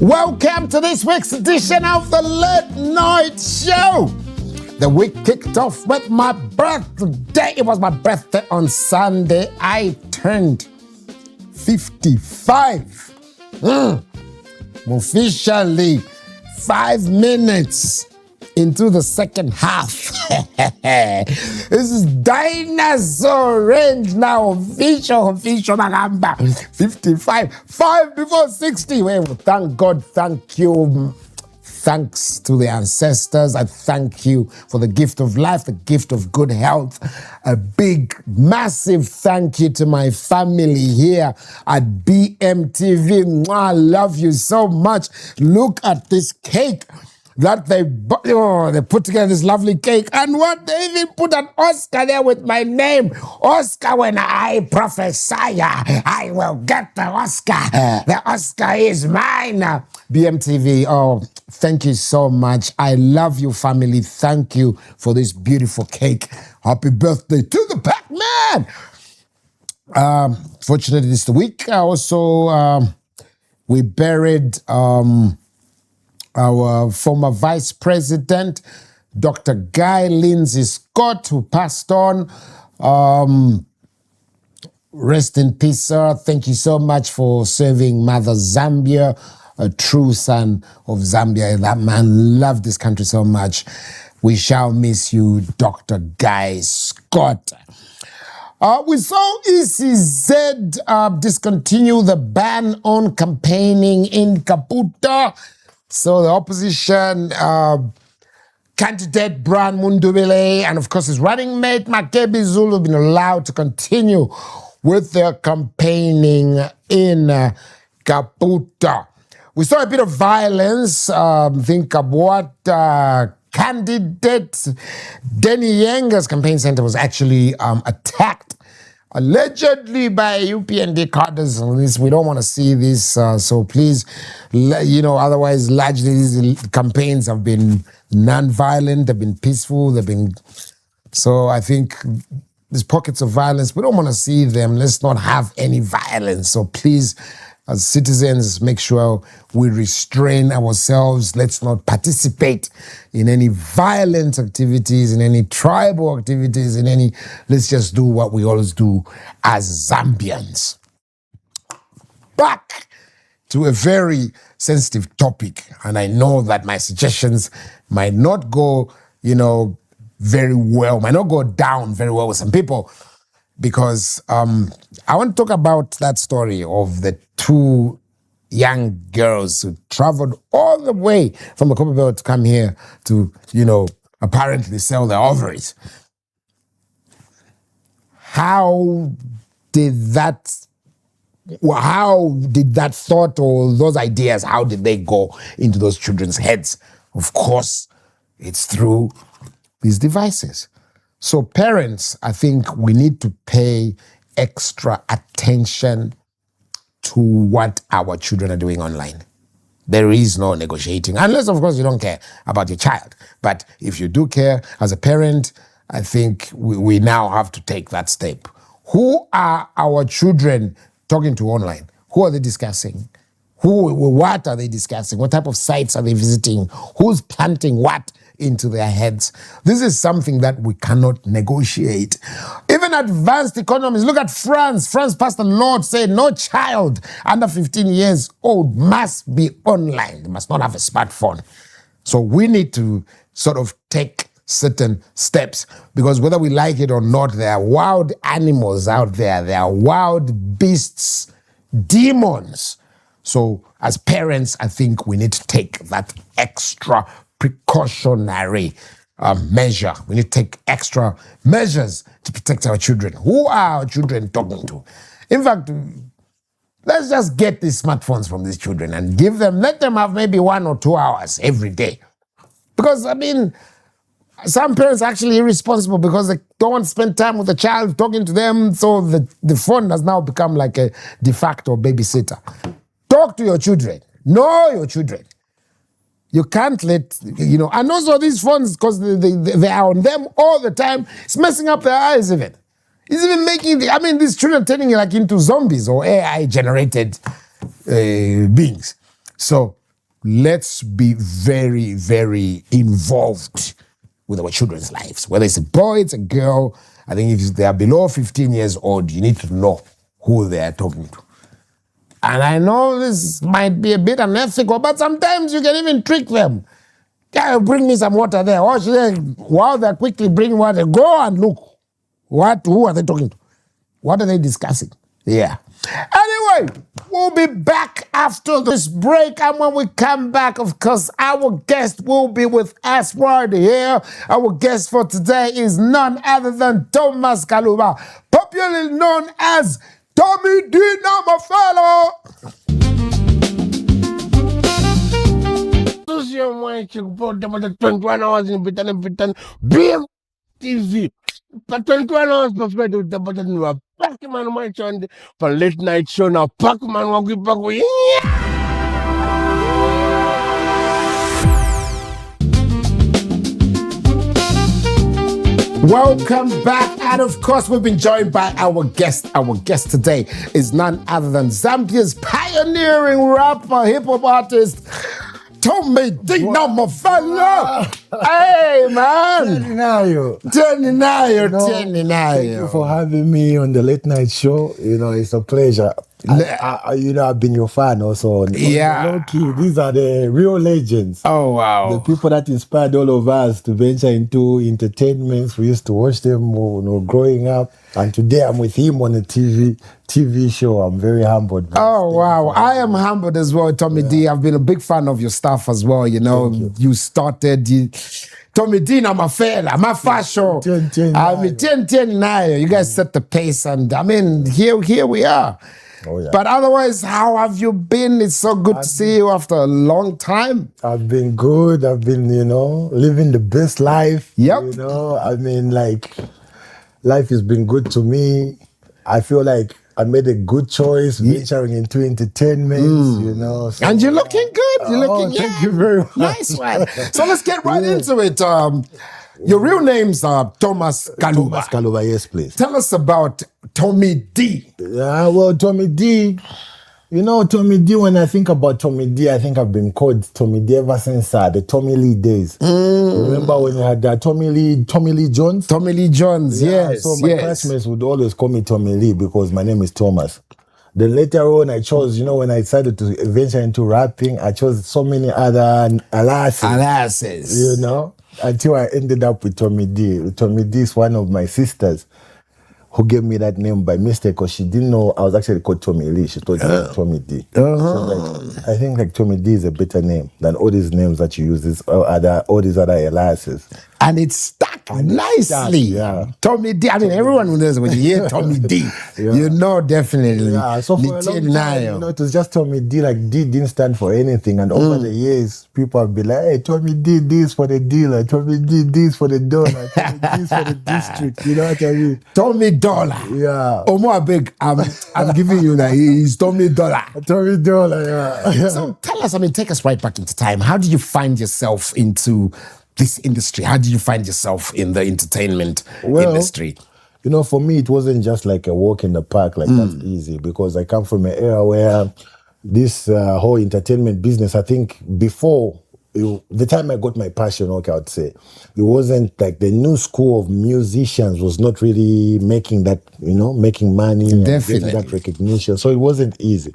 Welcome to this week's edition of the Late Night Show. The week kicked off with my birthday. It was my birthday on Sunday. I turned 55. Officially 5 minutes into the second half. This is dinosaur range now. Official, Magamba. 55. 5 before 60. Well, thank God, thank you. Thanks to the ancestors. I thank you for the gift of life, the gift of good health. A big, massive thank you to my family here at BMTV. Mwah, I love you so much. Look at this cake that they put together, this lovely cake. And what, they even put an Oscar there with my name. Oscar, when I prophesy, I will get the Oscar. The Oscar is mine. BMTV, oh, thank you so much. I love you, family. Thank you for this beautiful cake. Happy birthday to the Pacman. Fortunately, this week, also, we buried our former vice president, Dr. Guy Lindsay Scott, who passed on. Rest in peace, sir. Thank you so much for serving Mother Zambia, a true son of Zambia. That man loved this country so much. We shall miss you, Dr. Guy Scott. We saw ECZ discontinue the ban on campaigning in Caputo. So the opposition candidate Brian Mundubile and of course his running mate Makebi Zulu have been allowed to continue with their campaigning in Caputo. We saw a bit of violence. Think about candidate Denny Yenga's campaign center was actually attacked allegedly by UPND cadres. We don't want to see this, so please, otherwise largely these campaigns have been non-violent, they've been peaceful, so I think these pockets of violence, we don't want to see them. Let's not have any violence. So please, as citizens, make sure we restrain ourselves. Let's not participate in any violent activities, in any tribal activities, let's just do what we always do as Zambians. Back to a very sensitive topic, and I know that my suggestions might not go, very well, might not go down very well with some people, because I want to talk about that story of the 2 young girls who traveled all the way from the Copperbelt to come here to, apparently sell their ovaries. How did that thought or those ideas, how did they go into those children's heads? Of course, it's through these devices. So parents, I think we need to pay extra attention to what our children are doing online. There is no negotiating, unless, of course, you don't care about your child. But if you do care as a parent, I think we now have to take that step. Who are our children talking to online? Who are they discussing? What are they discussing? What type of sites are they visiting? Who's planting what into their heads? This is something that we cannot negotiate. Even advanced economies, look at France. France passed a law to say no child under 15 years old must be online. They must not have a smartphone. So we need to sort of take certain steps, because whether we like it or not, there are wild animals out there. There are wild beasts, demons. So as parents, I think we need to take that extra precautionary measure. We need to take extra measures to protect our children. Who are our children talking to? In fact, let's just get these smartphones from these children and let them have maybe 1 or 2 hours every day. Because, some parents are actually irresponsible because they don't want to spend time with the child talking to them, so the phone has now become like a de facto babysitter. Talk to your children. Know your children. You can't let, and also these phones, because they are on them all the time, it's messing up their eyes even. It's even making, these children turning into zombies or AI-generated beings. So let's be very, very involved with our children's lives. Whether it's a boy, it's a girl. I think if they are below 15 years old, you need to know who they are talking to. And I know this might be a bit unethical, but sometimes you can even trick them. Yeah, bring me some water there. While they're quickly bringing water, go and look. Who are they talking to? What are they discussing? Yeah. Anyway, we'll be back after this break. And when we come back, of course, our guest will be with us right here. Our guest for today is none other than Thomas Kaluba, popularly known as Tommy D. Namafelo. Social media, 21 hours in Britain, BM but 21 hours perfect with the button you are Pacman watch on for late night show now. Pacman walk back. Welcome back, and of course we've been joined by our guest. Our guest today is none other than Zambia's pioneering rapper, hip-hop artist, Tommy D. Namafelo. Hey, man. Teninayo. Thank you for having me on the late night show. It's a pleasure. I've been your fan also. Yeah. These are the real legends. Oh, wow. The people that inspired all of us to venture into entertainment. We used to watch them growing up. And today I'm with him on a TV show. I'm very humbled. Oh, wow. I am humbled as well, Tommy D. I've been a big fan of your stuff as well. You started... Tommy D, my fella, my first show. 10 now. You guys set the pace, and I mean, here we are. Oh, yeah. But otherwise, how have you been? It's so good to see you after a long time. I've been good. I've been, living the best life. Yep. Life has been good to me. I feel like I made a good choice venturing into entertainment, So, and you're looking good. You're looking thank you very much. Nice one. So let's get right into it. Your real name's Thomas Kaluba. Thomas Kaluba, yes, please. Tell us about Tommy D. Yeah, well, Tommy D. Tommy D, when I think about Tommy D, I think I've been called Tommy D ever since the Tommy Lee days. Remember when you had Tommy Lee Jones? Tommy Lee Jones, yes. So my classmates would always call me Tommy Lee because my name is Thomas. Then later on, I chose, when I decided to venture into rapping, I chose so many other aliases. Until I ended up with Tommy D. Tommy D is one of my sisters who gave me that name by mistake because she didn't know I was actually called Tommy Lee. She thought it was Tommy D. So I think Tommy D is a better name than all these names that you use, all these other aliases. And it's stuck nicely. Yeah. Tommy D. I mean, everyone who knows when you hear Tommy D, definitely. Yeah, so for a long time, it was just Tommy D. Like D didn't stand for anything. And over the years, people have been like, hey, Tommy D, this for the dealer. Tommy D, this for the donor. Tommy D, this for the district. You know what I mean? Tommy Dollar. Yeah. Omo Abeg, I'm giving you that. He's Tommy Dollar. Tommy Dollar, yeah. So tell us, take us right back into time. How did you find yourself into this industry? How did you find yourself in the entertainment industry? For me, it wasn't just like a walk in the park, that's easy, because I come from an era where this whole entertainment business, I think before, the time I got my passion, I would say, it wasn't like the new school of musicians was not really making that, making money, and getting that recognition. So it wasn't easy.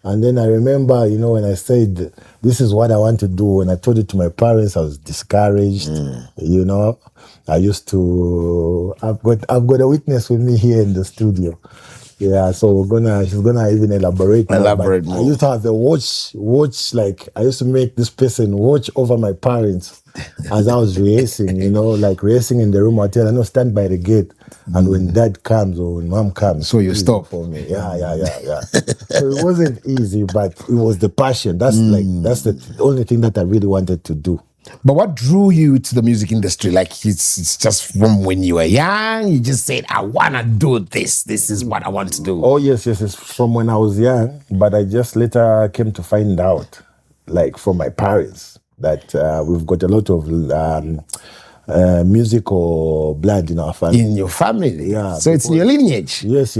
And then I remember, when I said, this is what I want to do, and I told it to my parents, I was discouraged, I used to, I've got a witness with me here in the studio. Yeah, so she's gonna even elaborate more. I used to have a watch, I used to make this person watch over my parents as I was racing, racing in the room. I'll tell her, stand by the gate. And when dad comes or when mom comes, so you stop for me. Yeah. So it wasn't easy, but it was the passion. That's the only thing that I really wanted to do. But what drew you to the music industry? It's just from when you were young, you just said, I want to do this. This is what I want to do. Oh, yes. It's from when I was young. But I just later came to find out, from my parents, that we've got a lot of musical blood in our family. In your family. Yeah, So it's in your lineage. Yes.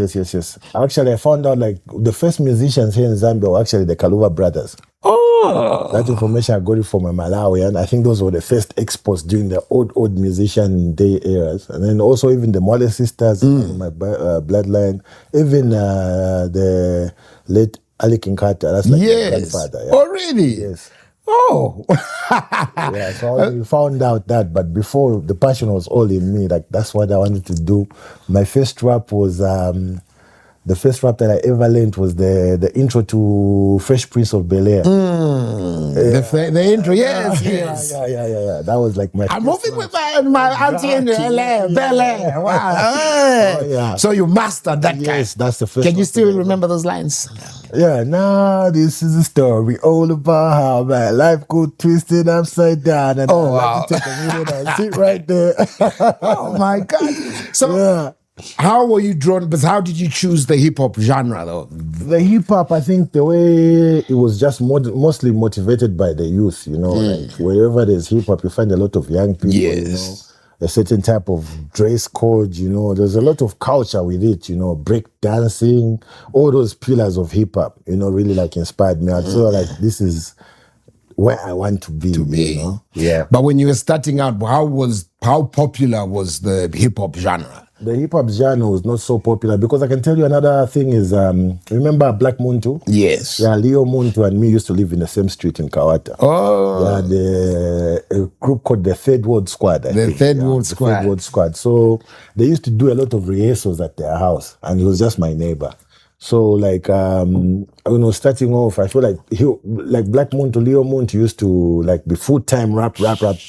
Actually, I found out like the first musicians here in Zambia were actually the Kaluva brothers. Oh. That information I got it from a Malawian. I think those were the first exports during the old musician day eras. And then also even the Mole sisters in my bloodline. Even the late Ali Kinkata. That's like my grandfather. Yeah. Oh, really? Yes. Oh. Yeah, so I found out that, but before the passion was all in me, like that's what I wanted to do. My first rap was the first rap that I ever learned was the intro to Fresh Prince of Bel-Air. The intro, yes. Yeah. That was like my. I'm moving with my auntie in Bel-Air. Wow. Yeah. So you mastered that guy. Yes, that's the first. Can you one still remember those lines? Yeah, now this is a story all about how my life got twisted upside down, and Oh, I wow. like to take a minute and sit right there. Oh my God. So Yeah. how were you drawn? But how did you choose the hip hop genre though? The hip hop, I think the way it was just mostly motivated by the youth, you know, like wherever there's hip hop, you find a lot of young people, you know, a certain type of dress code, you know, there's a lot of culture with it, you know, break dancing, all those pillars of hip hop, you know, really like inspired me. I feel like this is where I want to be. You know? Yeah. But when you were starting out, how popular was the hip hop genre? The hip hop genre was not so popular because I can tell you another thing is, remember Black Muntu? Yes. Yeah, Leo Muntu and me used to live in the same street in Kawata. Oh. Yeah, a group called the Third World Squad. The Third World Squad. So they used to do a lot of rehearsals at their house, and he was just my neighbor. So like, starting off, I feel like Black Muntu, Leo Muntu used to like be full-time rap, but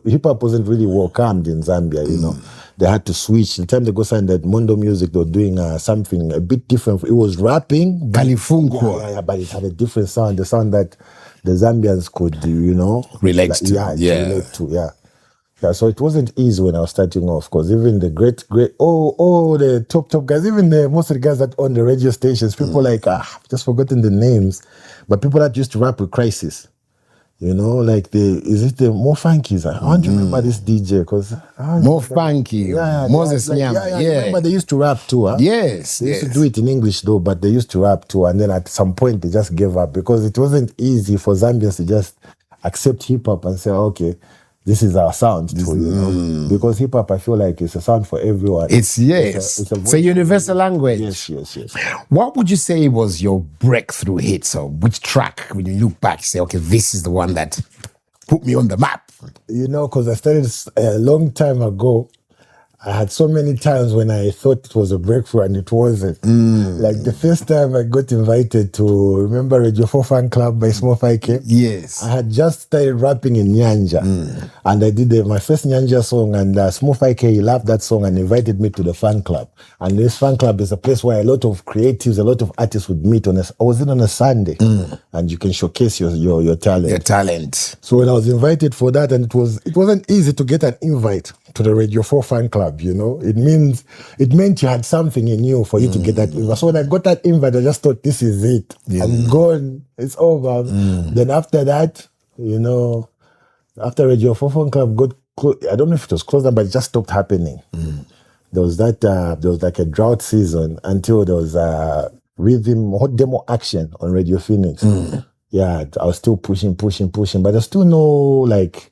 hip hop wasn't really welcomed in Zambia, you know. They had to switch. The time they go sign that Mondo Music, they were doing something a bit different. It was rapping, but but it had a different sound, the sound that the Zambians could, you know, relate to. Relate to, Yeah, so it wasn't easy when I was starting off, because even the the top guys, even most of the guys that on the radio stations, people like, I've just forgotten the names, but people that used to rap with Crisis, you know, like is it the More Funkies? I don't remember this DJ, because More Funky, Moses Nyama. Remember they used to rap too, huh? Yes, they used to do it in English though, but they used to rap too, and then at some point they just gave up because it wasn't easy for Zambians to just accept hip hop and say, okay, this is our sound too, you know, because hip hop, I feel like it's a sound for everyone. It's a universal language. Yes. What would you say was your breakthrough hit? So which track, when you look back, you say, okay, this is the one that put me on the map? You know, because I started a long time ago. I had so many times when I thought it was a breakthrough and it wasn't. Like the first time I got invited to, remember Radio 4 Fan Club by Small Fike? Yes. I had just started rapping in Nyanja. And I did my first Nyanja song, and Small Fike, he loved that song and invited me to the fan club. And this fan club is a place where a lot of creatives, a lot of artists would meet I was in on a Sunday, and you can showcase your talent. Your talent. So when I was invited for that, and it wasn't easy to get an invite to the Radio 4 fan club, you know. It meant you had something in you for you to get that invite. So when I got that invite, I just thought, this is it. I'm gone. It's over. Then after that, you know, after Radio 4 fan club got closed, I don't know if it was closed down, but it just stopped happening. There was that, there was like a drought season until there was rhythm, hot demo action on Radio Phoenix. Yeah, I was still pushing, but there's still no, like,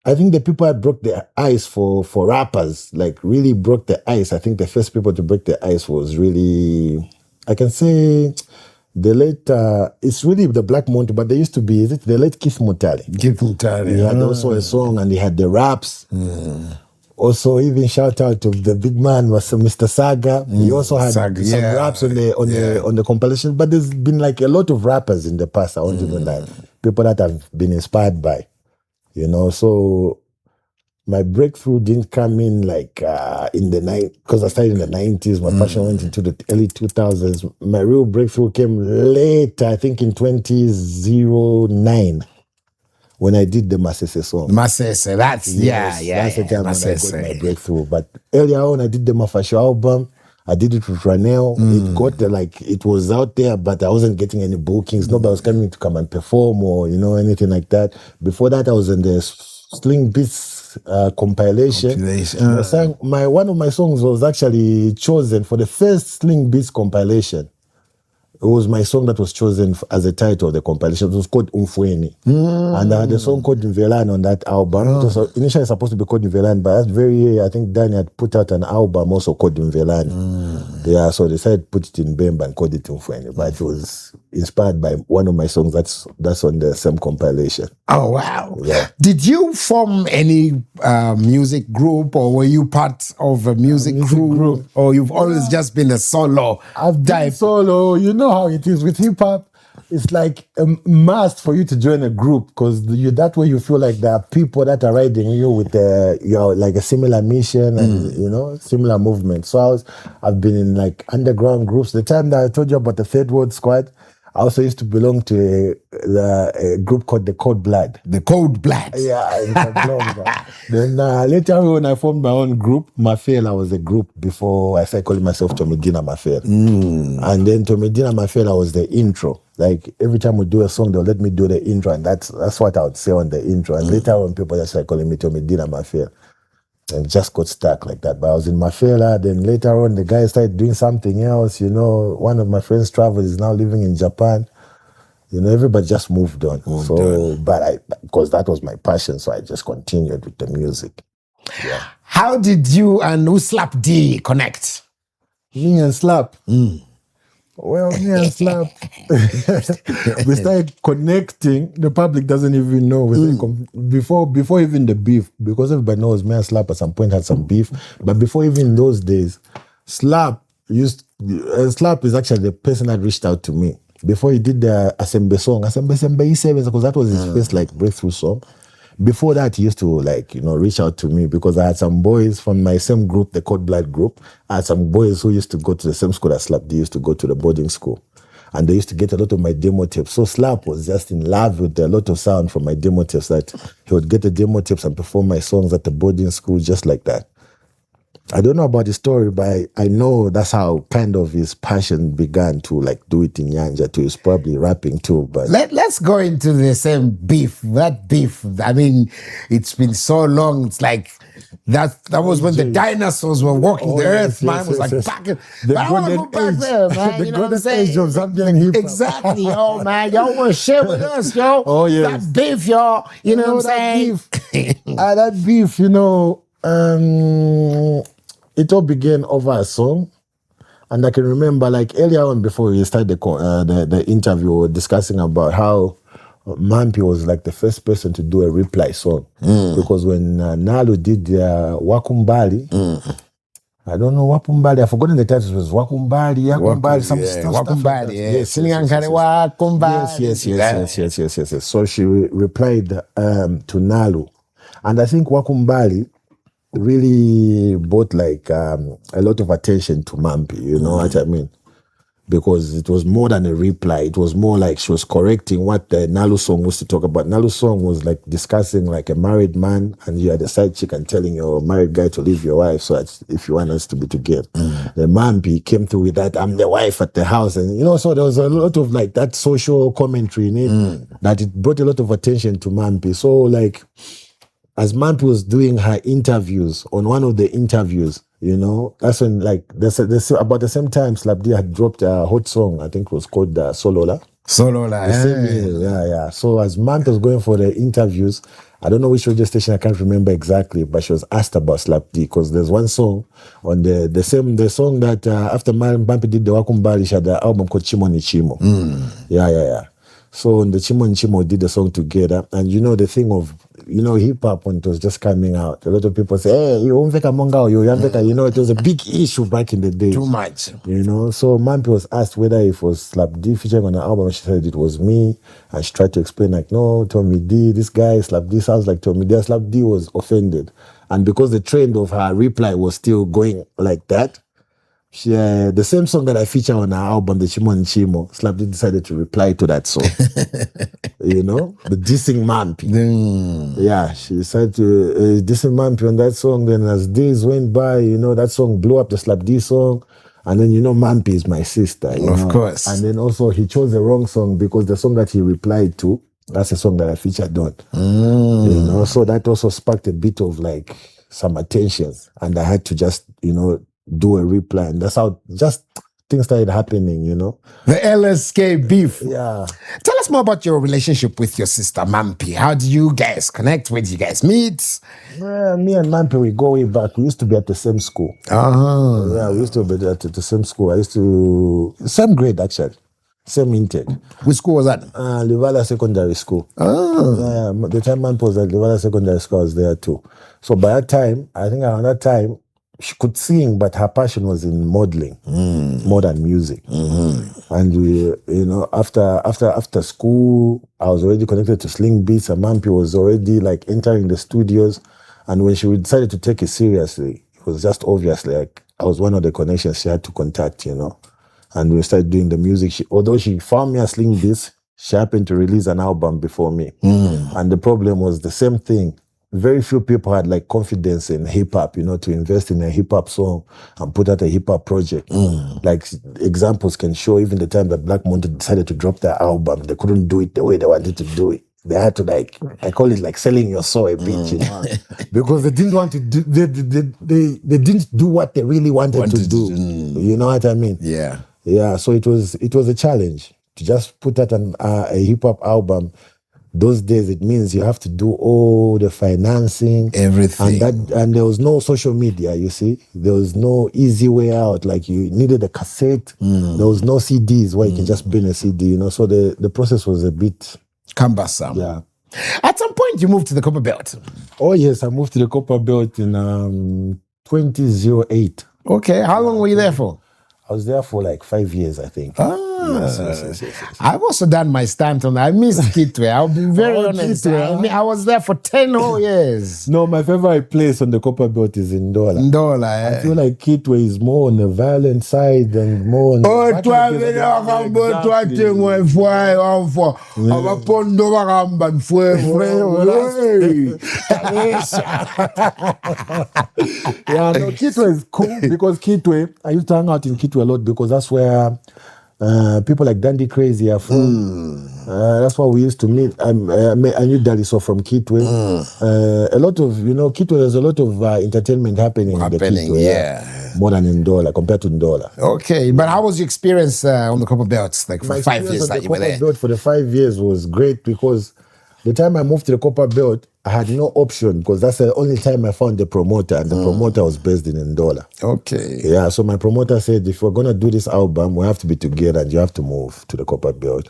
I think the people that broke the ice for rappers, like really broke the ice. I think the first people to break the ice was really, I can say, the late, it's really the Black Monty, but there used to be, is it the late Keith Mutale? He had also a song, and he had the raps. Also, even shout out to the big man was Mr. Saga. He also had some raps on the compilation. But there's been like a lot of rappers in the past. I want even that people that I've been inspired by. You know, so my breakthrough didn't come in like in the night, because I started in the 90s. My passion went into the early 2000s. My real breakthrough came later, I think in 2009, when I did the Masese song. Masese, that's the time when I got my breakthrough. But earlier on, I did the Mafasho album. I did it with Ranel. It got it was out there, but I wasn't getting any bookings. Nobody was coming to come and perform or, you know, anything like that. Before that, I was in the Sling Beats compilation. Compilation. The song, one of my songs was actually chosen for the first Sling Beats compilation. It was my song that was chosen as a title of the compilation. It was called Umfweni. And I had a song called Nvelan on that album. It was initially supposed to be called Nvelan, but that's I think Danny had put out an album also called Nvelan. Yeah, so they decided to put it in Bemba and called it Umfweni. But it was inspired by one of my songs that's on the same compilation. Oh, wow. Yeah. Did you form any music group, or were you part of a music group? Or you've always just been a solo? I've been solo. You know how it is with hip hop. It's like a must for you to join a group, because that way you feel like there are people that are riding you with like a similar mission and similar movement. So I've been in like underground groups. The time that I told you about the Third World Squad, I also used to belong to a group called the Cold Blood. The Cold Blood. Yeah, in Casablanca. Then later on, when I formed my own group, Mafela was a group before I started calling myself Tomedina Mafela. And then Tomedina Mafela was the intro. Like every time we do a song, they'll let me do the intro, and that's what I would say on the intro. And later on, people just started calling me Tomedina Mafela. And just got stuck like that. But I was in Mafela. Then later on, the guy started doing something else. One of my friends traveled, is now living in Japan. Everybody just moved on. But because that was my passion, so I just continued with the music. Yeah. How did you and Uslap D connect? Me and Slap. Well, me and Slap, we started connecting. The public doesn't even know. Before even the beef, because everybody knows me and Slap at some point had some beef. But before even those days, Slap is actually the person that reached out to me. Before he did the Asembe song, Asembe E7, because that was his first like breakthrough song. Before that, he used to reach out to me, because I had some boys from my same group, the Cold Blood group. I had some boys who used to go to the same school as Slap. They used to go to the boarding school, and they used to get a lot of my demo tapes. So Slap was just in love with a lot of sound from my demo tapes, that he would get the demo tapes and perform my songs at the boarding school just like that. I don't know about the story, but I know that's how kind of his passion began to like do it in Nyanja too. He's probably rapping too. But let's go into the same beef. That beef, I mean, it's been so long. It's like that was when the dinosaurs were walking the earth, man. It was like back in the golden age, there, man. The golden age of Zambian hip hop. Exactly, yo, man. Y'all want to share with us, yo. Oh yes. That beef, y'all. You know what I'm saying? That beef, it all began over a song. And I can remember, like, earlier on, before we started the interview, we were discussing about how Mampi was like the first person to do a reply song. Because when Nalu did Wakumbali, I don't know Wakumbali, I've forgotten the title. It was Wakumbali, some stuff. Wakumbali, yes. Yes. So she replied to Nalu. And I think Wakumbali really brought like a lot of attention to Mampi, you know what I mean? Because it was more than a reply. It was more like she was correcting what the Nalu song was to talk about. Nalu song was like discussing like a married man, and you had a side chick and telling your married guy to leave your wife so that if you want us to be together. The Mampi came through with that, I'm the wife at the house. And so there was a lot of like that social commentary in it, that it brought a lot of attention to Mampi. So like, as Mampi was doing her interviews, on one of the interviews, that's when like about the same time Slap D had dropped a hot song. I think it was called Solola. Yeah. So as Mampi was going for the interviews, I don't know which radio station, I can't remember exactly, but she was asked about Slap D, because there's one song on the song that after Mampi did the Wakumbali, she had the album called Chimo ni Chimo. Yeah. So on the Chimo and Chimo did the song together. And the thing of, hip hop, when it was just coming out, a lot of people say, hey, you won't make a manga, it was a big issue back in the day. Too much. So Mampi was asked whether it was Slap D featuring on the album. She said it was me. And she tried to explain like, no, Tommy D, this guy, Slap D sounds like Tommy D. Slap D was offended. And because the trend of her reply was still going like that, the same song that I feature on our album, the Chimo and Chimo, Slap D decided to reply to that song. The dissing Mampi. Yeah, she decided to dissing Mampi on that song. Then as days went by, that song blew up, the Slap D song. And then, Mampi is my sister. Of course. And then also he chose the wrong song, because the song that he replied to That's a song that I featured on. You know, so that also sparked a bit of like some attention, and I had to just, you know, do a reply, and that's how just things started happening, you know. The LSK beef. Yeah. Tell us more about your relationship with your sister Mampi. How do you guys connect? Where did you guys meet? Well, me and Mampi, we go way back. We used to be at the same school. Yeah, we used to be at the same school. I used to same grade actually. Same intake. Which school was that? Livala Secondary School. The time Mampi was at Livala Secondary School, I was there too. So by that time, I think around that time, she could sing, but her passion was in modeling more than music. And we, you know, after school, I was already connected to Sling Beats, and Mampi was already like entering the studios. And when she decided to take it seriously, it was just obviously like I was one of the connections she had to contact, you know. And we started doing the music. Although she found me at Sling Beats, she happened to release an album before me. And the problem was the same thing. Very few people had like confidence in hip hop, you know, to invest in a hip hop song and put out a hip hop project. Like examples can show even the time that Black Mountain decided to drop their album, they couldn't do it the way they wanted to do it. They had to like, I call it like selling your soul a bit, you know, because they didn't want to do, they didn't do what they really wanted to do. You know what I mean? Yeah. Yeah. So it was a challenge to just put out a hip hop album. Those days, it means you have to do all the financing, everything, and there was no social media. You see, there was no easy way out. Like you needed a cassette. There was no CDs where you can just bring a CD. You know, so the process was a bit cumbersome. Yeah. At some point, you moved to the Copper Belt. Oh yes, I moved to the Copper Belt in 2008. Okay, how long were you there for? I was there for like 5 years, I think. Yes. I've also done my stunt on that. I missed Kitwe. I'll be very honest. I was there for 10 whole years. No, my favorite place on the Copper Belt is Ndola. Ndola, I feel like Kitwe is more on the violent side and more on Yeah, no, Kitwe is cool because Kitwe, I used to hang out in Kitwe a lot because that's where people like Dandy Crazy are from. That's why we used to meet. I knew Daliso from Kitwe. A lot of, you know, Kitwe, there's a lot of entertainment happening in the Kitwe. Yeah. More than in Ndola, compared to Ndola. Okay, but how was your experience on the Copper Belt? Like for 5 years that you were there? The Copper Belt for the 5 years was great because the time I moved to the Copper Belt, I had no option because that's the only time I found the promoter, and the promoter was based in Ndola. Okay. Yeah, so my promoter said, if we're going to do this album, we have to be together and you have to move to the Copper Belt.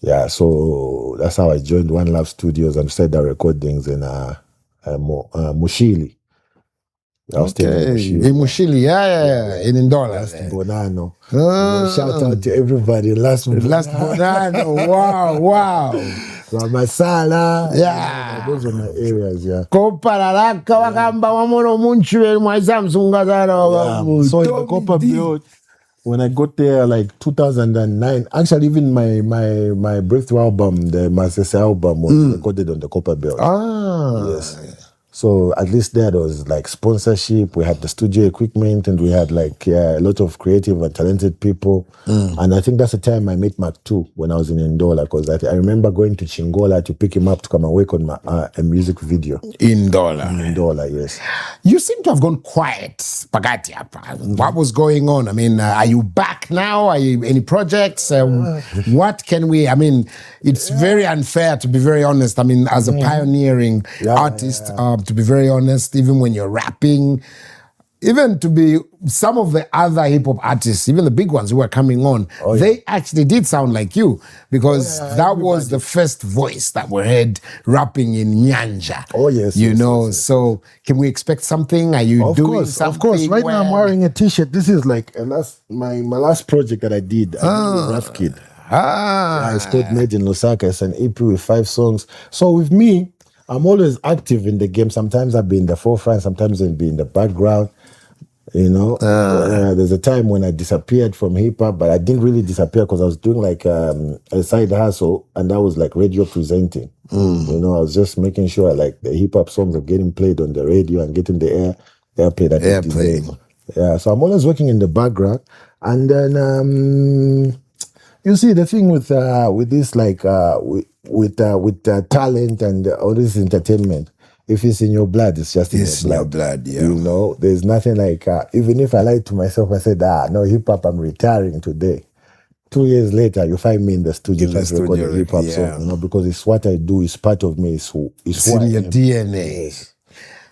Yeah, so that's how I joined One Love Studios and started recordings in Mushili. I was staying in Mushili. Yeah. In Ndola. Last Bonano. Shout out to everybody. Last Bonano. Wow. Ramasala. Yeah. Those are my areas, yeah. So in the Copper Belt, when I got there like 2009, actually even my breakthrough album, the Masese album, was recorded on the Copper Belt. Yes. So at least there was like sponsorship, we had the studio equipment, and we had like a lot of creative and talented people. And I think that's the time I met Mark too, when I was in Ndola, because I remember going to Chingola to pick him up to come and work on my, a music video. In Ndola? In Ndola, yes. You seem to have gone quiet, Spaghetti. What was going on? I mean, are you back now? Are you any projects? What can we, I mean, it's very unfair to be very honest. I mean, as a pioneering artist, to be very honest, even when you're rapping, even to be some of the other hip hop artists, even the big ones who were coming on, they actually did sound like you because that was the first voice that we heard rapping in Nyanja. Oh, yes. You know, so can we expect something? Are you doing something? Of course. Right now I'm wearing a t-shirt. This is like my last project that I did. I did with Rough Kid. It's called Made in Lusaka. It's an EP with 5 songs. So with me, I'm always active in the game. Sometimes I'll be in the forefront, sometimes I'll be in the background. You know, there's a time when I disappeared from hip hop, but I didn't really disappear because I was doing like a side hustle, and that was like radio presenting. You know, I was just making sure like the hip hop songs are getting played on the radio and getting the airplay that they deserve. Yeah, so I'm always working in the background, and then You see, the thing with this, like with talent and all this entertainment, if it's in your blood, it's just in It's in your your blood. blood, yeah. You know, there's nothing like even if I lied to myself, I said, no, hip hop, I'm retiring today. 2 years later, you find me in the studio In the trying to record a studio, hip hop yeah. song. You know, because it's what I do. It's part of me. It's It's who I in your am. DNA. Yes.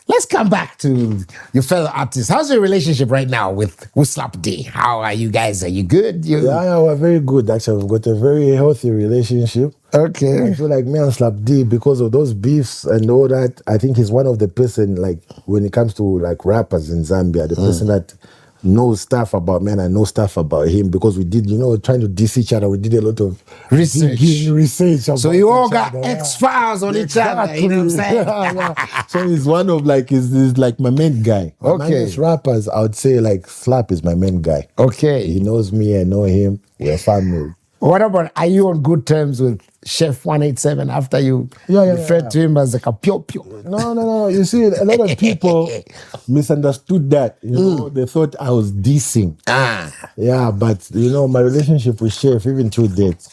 Let's come back to your fellow artists. How's your relationship right now with Slap D? How are you guys? Are you good? Yeah, we're very good. Actually, we've got a very healthy relationship. Okay. I feel like me and Slap D, because of those beefs and all that, I think he's one of the person, like, when it comes to like rappers in Zambia, the person that knows stuff about me and I know stuff about him, because we did, trying to diss each other. We did a lot of Research. research. So you all each got other, X-Files on each other, you know what I'm saying? Yeah. So he's one of like, he's like my main guy. Amongst rappers, I would say like Slap is my main guy. Okay. He knows me, I know him. We're family. What about, are you on good terms with Chef 187 after you referred to him as like a pure? No. You see, a lot of people misunderstood that. They thought I was dissing. Yeah, but my relationship with Chef, even to date,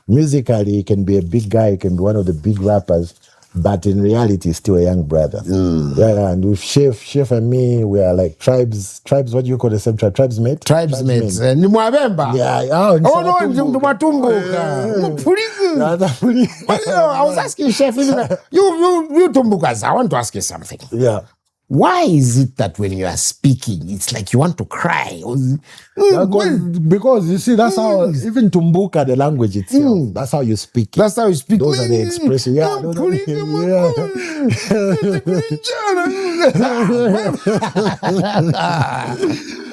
musically, he can be a big guy, he can be one of the big rappers, but in reality, he's still a young brother. Yeah, and with Chef and me, we are like tribes. What do you call the same tribe? Tribesmates. Tribesmates. Ni mwabemba. Yeah. Oh no, Ndumatumbuka. I was asking Chef, you Tumbukas, I want to ask you something. Yeah. Why is it that when you are speaking, it's like you want to cry? Because you see, that's how, even Tumbuka, the language itself, that's how you speak. That's how you speak. Those are the expressions. Yeah.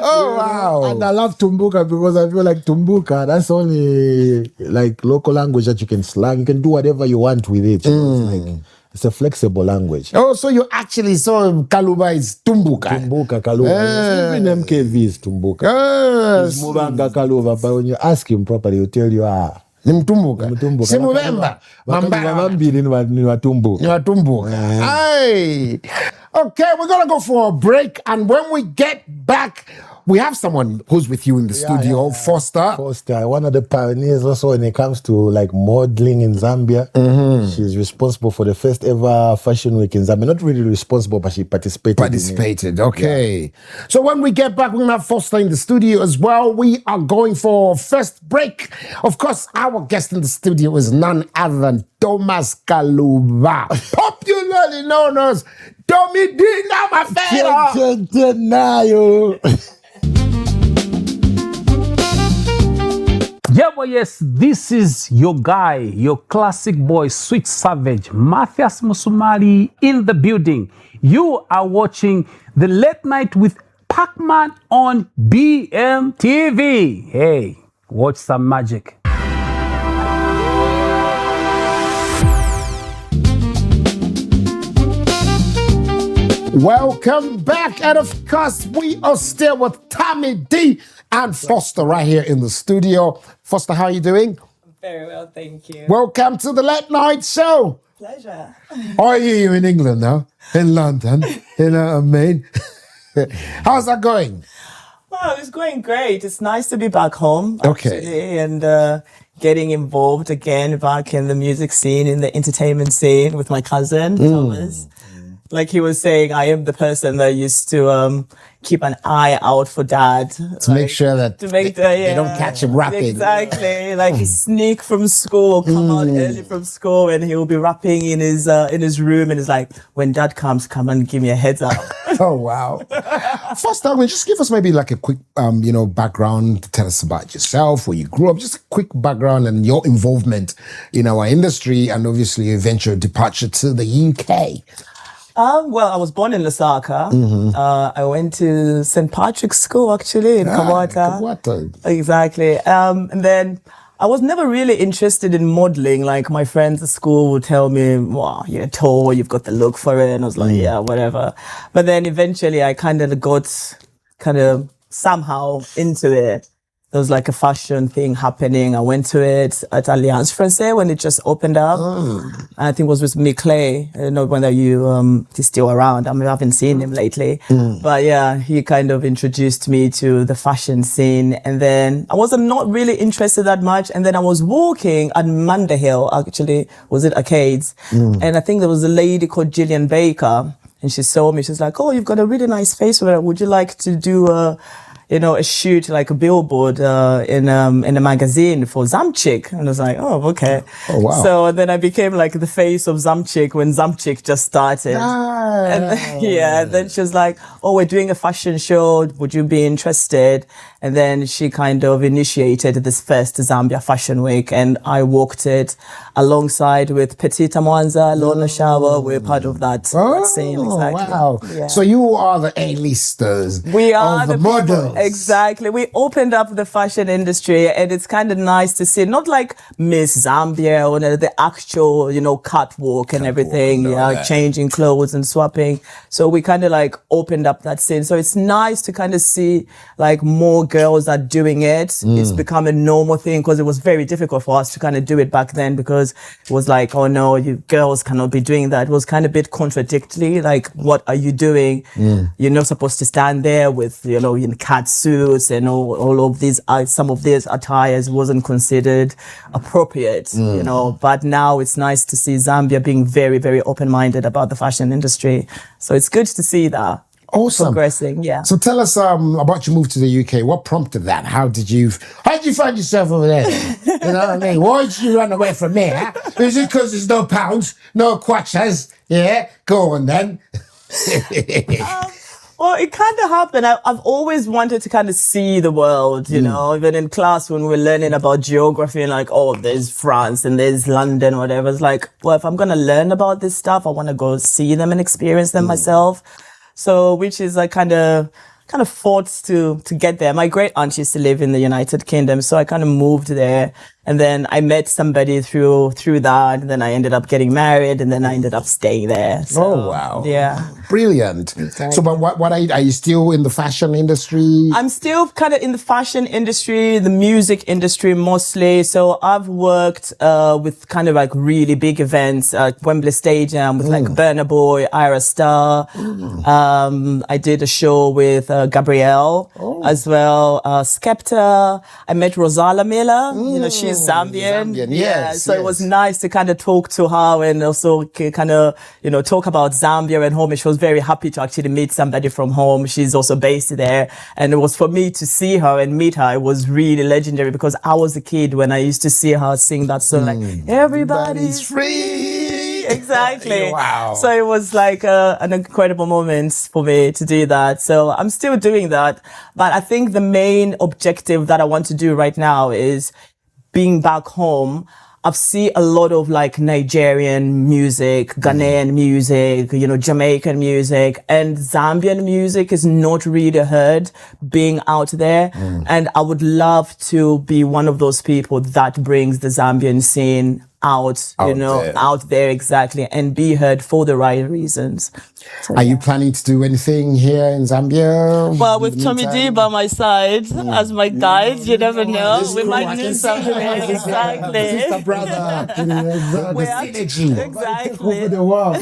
Oh, wow. And I love Tumbuka because I feel like Tumbuka, that's only like local language that you can slang. You can do whatever you want with it. It's a flexible language. Oh, so you actually saw Kaluba is Tumbuka. Tumbuka, Kaluba. Even MKV is Tumbuka. Yes. Mubanga Kaluba, but when you ask him properly, he'll tell you, ni Mtumbuka. Simubemba. Mambiri ni Watumbuka. Hey. Okay, we're going to go for a break. And when we get back, we have someone who's with you in the studio, Foster. Foster, one of the pioneers also when it comes to like modeling in Zambia. She's responsible for the first ever fashion week in Zambia. Not really responsible, but she participated. Okay. Yeah. So when we get back, we're going to have Foster in the studio as well. We are going for first break. Of course, our guest in the studio is none other than Thomas Kaluba, popularly known as Domidina Mafera. Yeah, boy, yes, this is your guy, your classic boy, Sweet Savage, Matthias Musumali in the building. You are watching The Late Night with Pacman on BMTV. Hey, watch some magic. Welcome back, and of course, we are still with Tommy D and Foster right here in the studio. Foster, how are you doing? Very well, thank you. Welcome to the Late Night Show. Pleasure. Are you in England now? In London? In Maine? How's that going? Well, it's going great. It's nice to be back home, Okay. actually, and getting involved again back in the music scene, in the entertainment scene with my cousin, Thomas. Like he was saying, I am the person that used to keep an eye out for Dad. To make sure that they don't catch him rapping. Exactly. Like he sneak from school, come out early from school, and he'll be rapping in his room, and it's like, when Dad comes, come and give me a heads up. Oh, wow. First time, just give us maybe like a quick, background to tell us about yourself, where you grew up, just a quick background and your involvement in our industry, and obviously your eventual departure to the UK. Well, I was born in Lusaka. I went to St. Patrick's School, actually, in Kabata. Exactly. And then I was never really interested in modeling. Like my friends at school would tell me, wow, you're tall, you've got the look for it. And I was like, yeah, whatever. But then eventually I kind of got somehow into it. there was like a fashion thing happening. I went to it at Alliance Francaise when it just opened up. I think it was with Mick Clay. I don't know whether he's still around. I haven't seen him lately. But yeah, he kind of introduced me to the fashion scene. And then I wasn't not really interested that much. And then I was walking at Hill, actually, was it Arcades? And I think there was a lady called Gillian Baker. And she saw me. She's like, "Oh, you've got a really nice face. Would you like to do a shoot, like a billboard in a magazine for Zamchick?" And I was like, "Oh, okay." Oh, wow. So then I became like the face of Zamchick when Zamchick just started. And then she was like, "Oh, we're doing a fashion show. Would you be interested?" And then she kind of initiated this first Zambia Fashion Week, and I walked it alongside with Petita Mwanza, Lorna Shawa. We're part of that scene. Exactly. Wow. Yeah. So you are the A-listers. We are the models. Exactly. We opened up the fashion industry, and it's kind of nice to see, not like Miss Zambia or the actual, catwalk and everything, changing clothes and swapping. So we kind of like opened up that scene. So it's nice to kind of see like more girls are doing it. It's become a normal thing, because it was very difficult for us to kind of do it back then, because it was like, oh no, you girls cannot be doing that. It was kind of a bit contradictory. Like, what are you doing? You're not supposed to stand there with, in cat suits and all of these, some of these attires wasn't considered appropriate, but now it's nice to see Zambia being very, very open-minded about the fashion industry. So it's good to see that. Awesome. Progressing, yeah. So tell us about your move to the UK. What prompted that? How did you find yourself over there? You know what I mean? Why did you run away from me? Huh? Is it because there's no pounds, no kwachas? Yeah, go on then. Well, it kind of happened. I've always wanted to kind of see the world, even in class when we're learning about geography and like, oh, there's France and there's London, whatever. It's like, well, if I'm going to learn about this stuff, I want to go see them and experience them myself. So, which is like kind of fought to get there. My great aunt used to live in the United Kingdom, so I kind of moved there. And then I met somebody through that, and then I ended up getting married, and then I ended up staying there. So, oh, wow. Yeah. Brilliant. Exactly. So, but what are you still in the fashion industry? I'm still kind of in the fashion industry, the music industry mostly. So I've worked with kind of like really big events at Wembley Stadium with like Burna Boy, Ira Star. I did a show with Gabrielle as well. Skepta. I met Rosala Miller. She's Zambian. Yes, so it was nice to kind of talk to her and also kind of, talk about Zambia and home. And she was very happy to actually meet somebody from home. She's also based there. And it was for me to see her and meet her. It was really legendary, because I was a kid when I used to see her sing that song, like, everybody's free. Exactly. Wow. So it was like an incredible moment for me to do that. So I'm still doing that. But I think the main objective that I want to do right now is being back home. I've seen a lot of like Nigerian music, Ghanaian music, Jamaican music, and Zambian music is not really heard being out there. And I would love to be one of those people that brings the Zambian scene out there exactly, and be heard for the right reasons. So, are you planning to do anything here in Zambia? Well, with Tommy D by my side as my guide, you never know. We might do something. Exactly. Sister brother. We're synergy. Exactly. Over the world.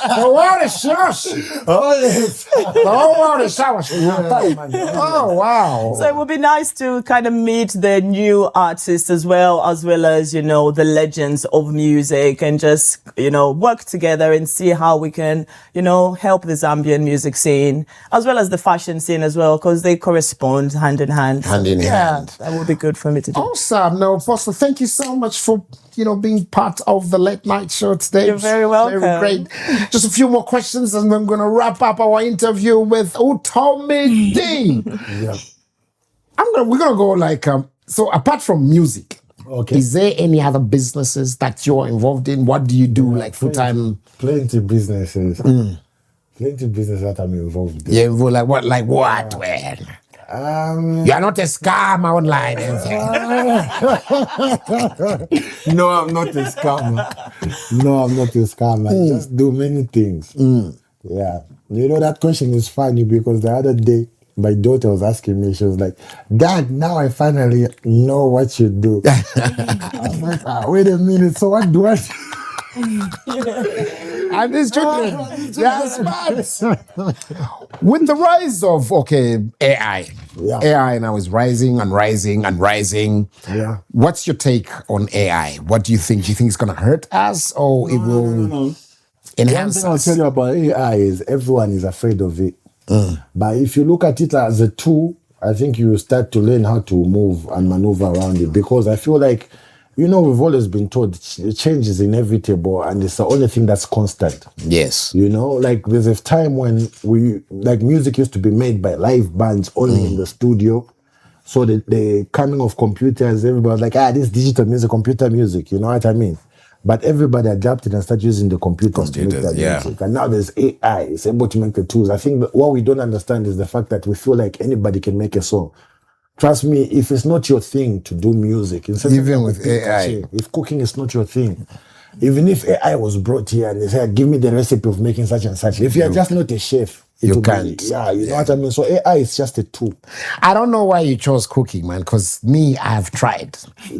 The world is yours. The whole world is ours. Oh, wow. So it would be nice to kind of meet the new artists as well as, the legends of music, and just, work together and see how we can, help the Zambian music scene as well as the fashion scene as well, because they correspond hand in hand. Hand in hand. That would be good for me to do. Awesome. No, Foster, thank you so much for, being part of the late night show today. You're very welcome. Very great. Just a few more questions and I'm going to wrap up our interview with Tommy D. Yeah. We're going to go like, so apart from music, okay, is there any other businesses that you're involved in? What do you do like full-time? Plenty businesses. Plenty business that I'm involved in. Yeah, like what? Like what? You are not a scam online. No, I'm not a scammer. I just do many things. Yeah. That question is funny, because the other day my daughter was asking me, she was like, Dad, now I finally know what you do. I was like, wait a minute, so what do I do? And these children, they are smart. With the rise of AI, AI now is rising and rising and rising. Yeah. What's your take on AI? What do you think? Do you think it's going to hurt us, or it will enhance One thing I'll us? tell you about AI is everyone is afraid of it. But if you look at it as a tool, I think you start to learn how to move and maneuver around it, because I feel like, we've always been told change is inevitable and it's the only thing that's constant. Yes. Like there's a time when music used to be made by live bands only in the studio. So the coming of computers, everybody was like, this digital music, computer music, you know what I mean? But everybody adapted and started using the computers to make that music. And now there's AI, it's able to make the tools. I think what we don't understand is the fact that we feel like anybody can make a song. Trust me, if it's not your thing to do music, even with AI, if cooking is not your thing, even if AI was brought here and they said, give me the recipe of making such and such, if you're just not a chef, you can't. You know what I mean? So AI is just a tool. I don't know why you chose cooking, man, because me, I've tried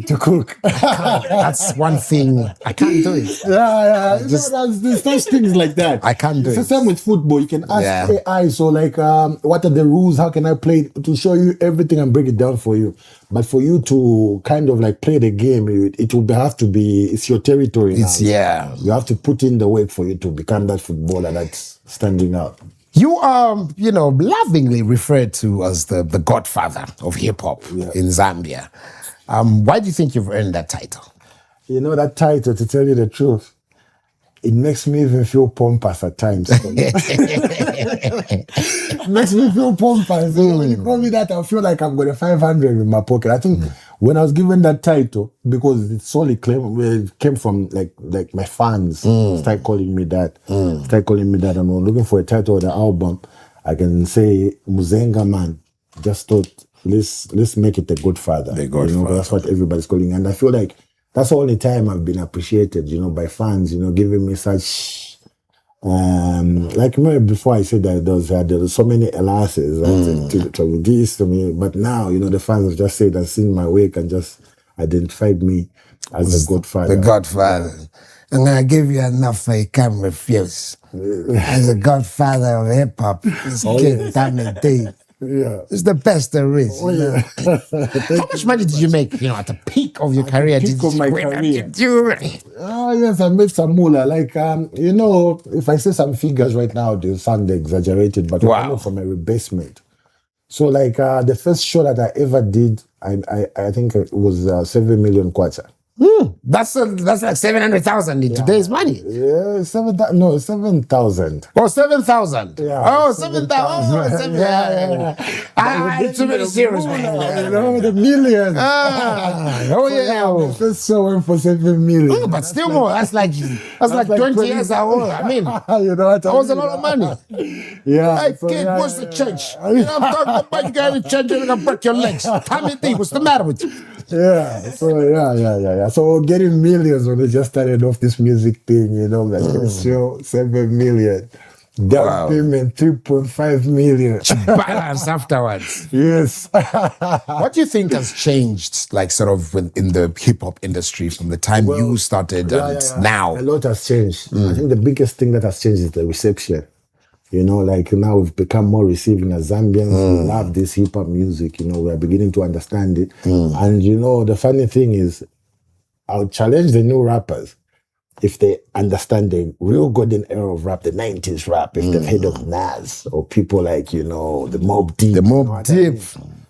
to cook. That's one thing. I can't do it. There's such things like that. I can't do it. It's the same with football. You can ask AI, so like, what are the rules? How can I play to show you everything and break it down for you? But for you to kind of like play the game, it will have to be, it's your territory now. You have to put in the work for you to become that footballer that's standing out. You are, lovingly referred to as the godfather of hip hop in Zambia. Why do you think you've earned that title? That title, to tell you the truth, it makes me even feel pompous at times. It makes me feel pompous. When you call me that, I feel like I've got a 500 in my pocket. I think when I was given that title, because it solely came from like my fans start calling me that. Start calling me that. And I'm looking for a title of the album. I can say Muzenga Man. Just thought, let's make it the Godfather. The Godfather. That's what everybody's calling. And I feel like that's the only time I've been appreciated, by fans, giving me such, like remember before I said that there was so many alasses to this to me, but now, the fans have just said and seen my work and just identified me as the Godfather. The Godfather. I'm going to give you enough so you can't refuse. As the Godfather of hip hop, it's it's the best there is. How much money did you make, at the peak of your career? Peak of my career. Yes, I made some moolah. Like, if I say some figures right now, they sound exaggerated, but I from a rebasement. So, like, the first show that I ever did, I think it was 7 million kwacha. That's like 700,000 in today's money. Yeah, 7,000. Oh, 7,000. Yeah, oh, 7,000. Oh, 7,000. It's too many zeros, man. The millions. The first show went for 7 million. But still more. That's like 20 years ago. I mean, that was a lot of money. Yeah. Hey, kid, what's the change? I'm talking about you got to change, you're going to break your legs. Tell me, what's the matter with you? Yeah. So, So getting millions when we just started off this music thing, show 7 million. Down payment 3.5 million. Balance afterwards. Yes. What do you think has changed, like sort of in the hip hop industry from the time you started and now? A lot has changed. I think the biggest thing that has changed is the reception. Like now we've become more receiving as Zambians. We love this hip hop music. We are beginning to understand it. And the funny thing is, I'll challenge the new rappers if they understand the real golden era of rap, the 90s rap, if they've heard of Nas or people like, the Mobb Deep. The Mobb Deep.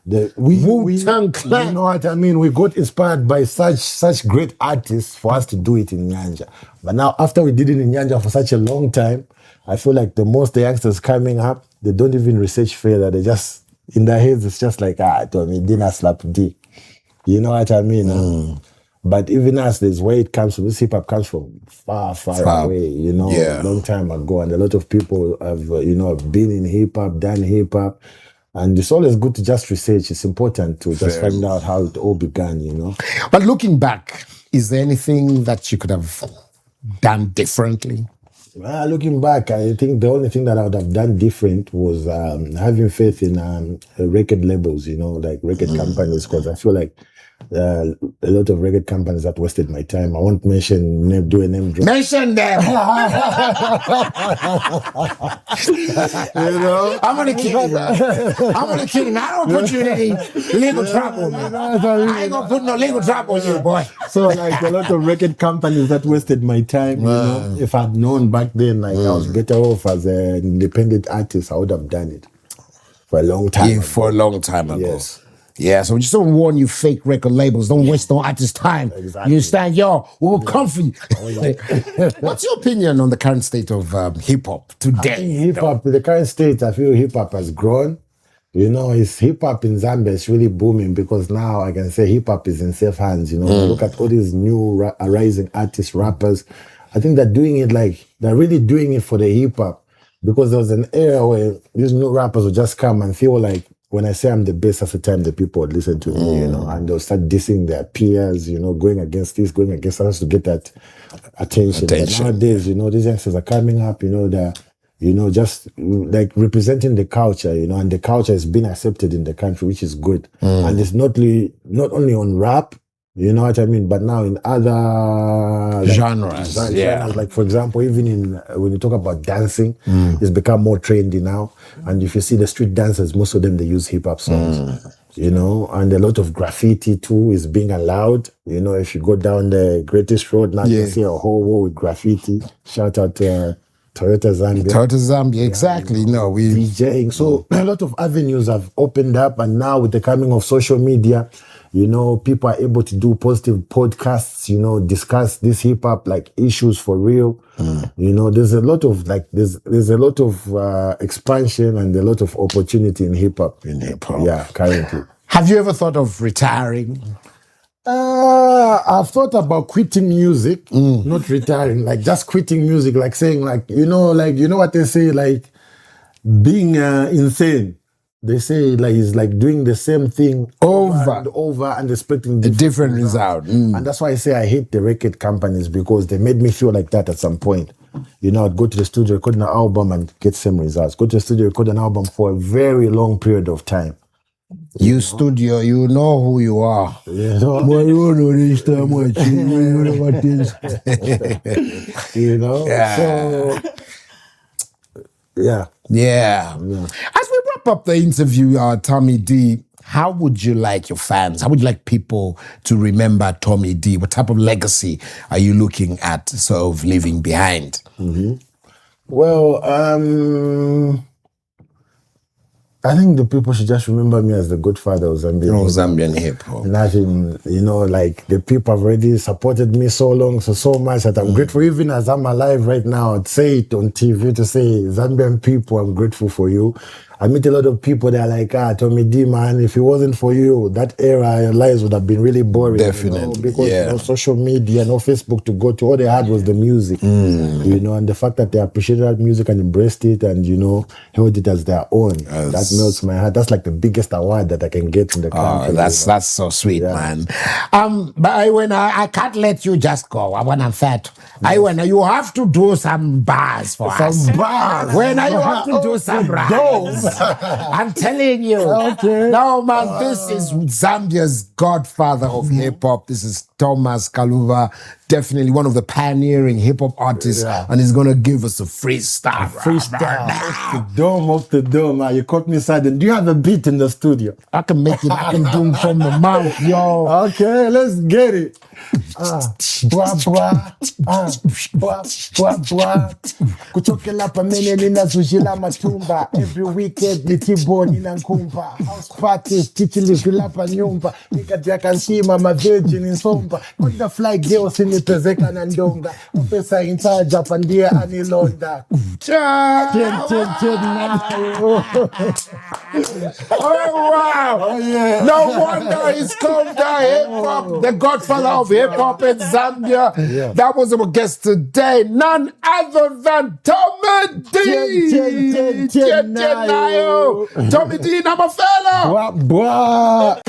The Wu-Tang Clan. You know what I mean? We got inspired by such great artists for us to do it in Nyanja. But now, after we did it in Nyanja for such a long time, I feel like the youngsters coming up, they don't even research further. They just, in their heads, it's just like, dinner slap D. You know what I mean? But even us, there's where it comes from. This hip hop comes from far away, a long time ago. And a lot of people have, been in hip hop, done hip hop. And it's always good to just research. It's important to just find out how it all began, But looking back, is there anything that you could have done differently? Well, looking back, I think the only thing that I would have done different was having faith in record labels, like record companies, because I feel like a lot of record companies that wasted my time. I won't do a name drop. Mention them. I'm gonna kill you. I'm gonna kill you. I don't put you in any legal trouble, man. I ain't gonna put no legal trouble on you, boy. So like a lot of record companies that wasted my time. If I'd known back then, like I was better off as an independent artist, I would have done it for a long time. Yeah, for a long time ago. Yes. Yeah, so we just don't warn you fake record labels. Don't waste no artist's time. Exactly. You understand? Yo, we'll come for you. What's your opinion on the current state of hip-hop today? Hip-hop, the current state, I feel hip-hop has grown. It's hip-hop in Zambia is really booming because now I can say hip-hop is in safe hands. Look at all these new rising artists, rappers. I think they're doing it they're really doing it for the hip-hop because there was an era where these new rappers would just come and feel like, when I say I'm the best, that's the time the people would listen to me, and they'll start dissing their peers, going against this, going against others to get that attention. But nowadays, these youngsters are coming up, they're, just like representing the culture, and the culture is being accepted in the country, which is good. And it's not only on rap, you know what I mean? But now in other genres, like for example, even in when you talk about dancing, it's become more trendy now. And if you see the street dancers, most of them they use hip hop songs, and a lot of graffiti too is being allowed. If you go down the Greatest Road now, you see a whole wall with graffiti. Shout out Toyota Zambia. Toyota Zambia, exactly. We DJing. So a lot of avenues have opened up, and now with the coming of social media, people are able to do positive podcasts, discuss this hip hop like issues for real. There's a lot of there's a lot of expansion and a lot of opportunity in hip hop. Yeah, currently. Have you ever thought of retiring? I've thought about quitting music, not retiring, like just quitting music, like saying what they say, like being insane. They say it's like doing the same thing over and expecting a different result. And that's why I say I hate the record companies because they made me feel like that at some point. I'd go to the studio, record an album and get same results. Go to the studio, record an album for a very long period of time. Studio, you know who you are. Yeah. So yeah. As we wrap up the interview, Tommy D, how would you like your fans, how would you like people to remember Tommy D? What type of legacy are you looking at sort of leaving behind? Well, I think the people should just remember me as the godfather of Zambian hip-hop. Nothing, like the people have already supported me so much that I'm grateful. Even as I'm alive right now, I'd say it on TV to say, Zambian people, I'm grateful for you. I meet a lot of people that are like, Tommy D, man, if it wasn't for you, that era, your lives would have been really boring. Definitely. Because no social media, no Facebook to go to. All they had was the music. And the fact that they appreciated that music and embraced it and, held it as their own. That melts my heart. That's like the biggest award that I can get in the country. That's so sweet, man. But when I can't let you just go. When I'm fat. When you have to do some bars for us. Some bars. When you have to do some bars. I'm telling you. Okay. No, man, this is Zambia's godfather of hip-hop. This is Thomas Kaluva, definitely one of the pioneering hip-hop artists, and he's going to give us a freestyle. Off the dome. You caught me sudden. Do you have a beat in the studio? I can make it. I can do it from the mouth, yo. Okay, let's get it. Kuchokela pamene ninazushila matumba. Every weekend nitibo nina nkumba. House parties chichilishila pa nyumba. Nikajaka nshima mavirgin insomba. Kunda fly girl sinipezeka na ndonga. Professor in charge apandia anilonda. Oh wow! Oh, yeah. No wonder he's called the hip-hop, the godfather of hip-hop in Zambia. Yeah. That was our guest today, none other than Tommy D. Tommy D, number fella. Boy.